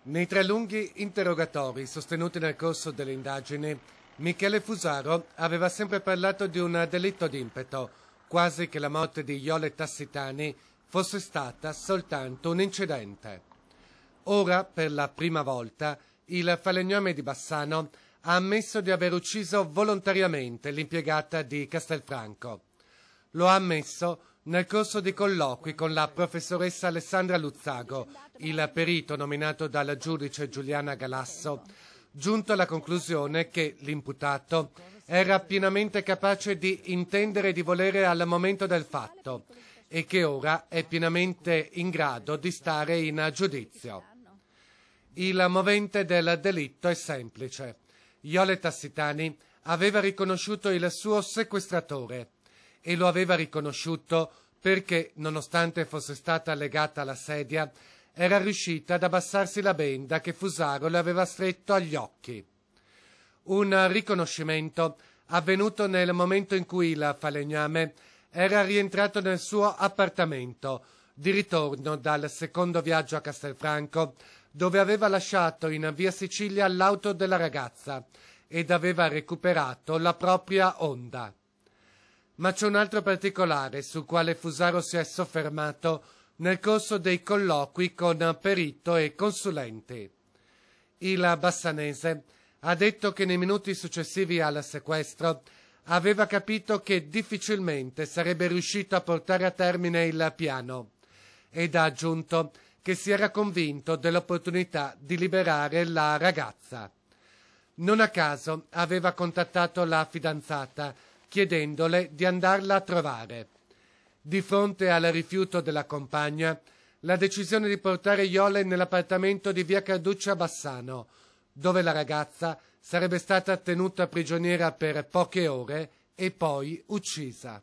Nei tre lunghi interrogatori sostenuti nel corso delle indagini, Michele Fusaro aveva sempre parlato di un delitto d'impeto, quasi che la morte di Jole Tassitani fosse stata soltanto un incidente. Ora, per la prima volta, il falegname di Bassano ha ammesso di aver ucciso volontariamente l'impiegata di Castelfranco. Lo ha ammesso nel corso di colloqui con la professoressa Alessandra Luzzago, il perito nominato dal giudice Giuliana Galasso, giunto alla conclusione che l'imputato era pienamente capace di intendere e di volere al momento del fatto e che ora è pienamente in grado di stare in giudizio. Il movente del delitto è semplice. Jole Tassitani aveva riconosciuto il suo sequestratore e lo aveva riconosciuto perché, nonostante fosse stata legata alla sedia, era riuscita ad abbassarsi la benda che Fusaro le aveva stretto agli occhi. Un riconoscimento avvenuto nel momento in cui il falegname era rientrato nel suo appartamento, di ritorno dal secondo viaggio a Castelfranco, dove aveva lasciato in via Sicilia l'auto della ragazza ed aveva recuperato la propria Honda. Ma c'è un altro particolare sul quale Fusaro si è soffermato nel corso dei colloqui con perito e consulenti. Il bassanese ha detto che nei minuti successivi al sequestro aveva capito che difficilmente sarebbe riuscito a portare a termine il piano ed ha aggiunto che si era convinto dell'opportunità di liberare la ragazza. Non a caso aveva contattato la fidanzata chiedendole di andarla a trovare. Di fronte al rifiuto della compagna, la decisione di portare Jole nell'appartamento di via Carduccia a Bassano, dove la ragazza sarebbe stata tenuta prigioniera per poche ore e poi uccisa.